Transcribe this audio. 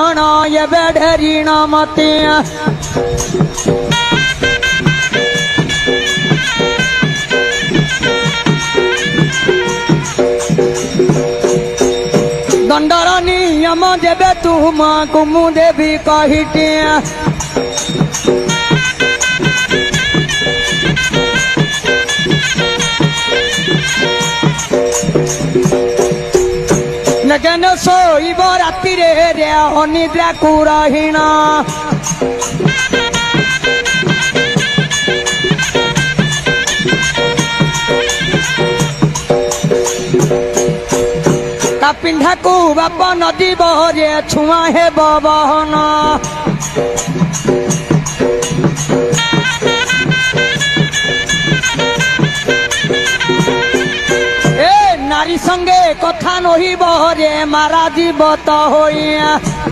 ये बेढरी मते दंडर नियम जेबे तुम कुमु देवी कहिटे नगन सोईब राति रे अनिद्रा कुरहीण ता पिंढा को बाप नदी बहरे छुआ हे बहन नारी संगे कथा नही बहरे मारा जीव तो होइया।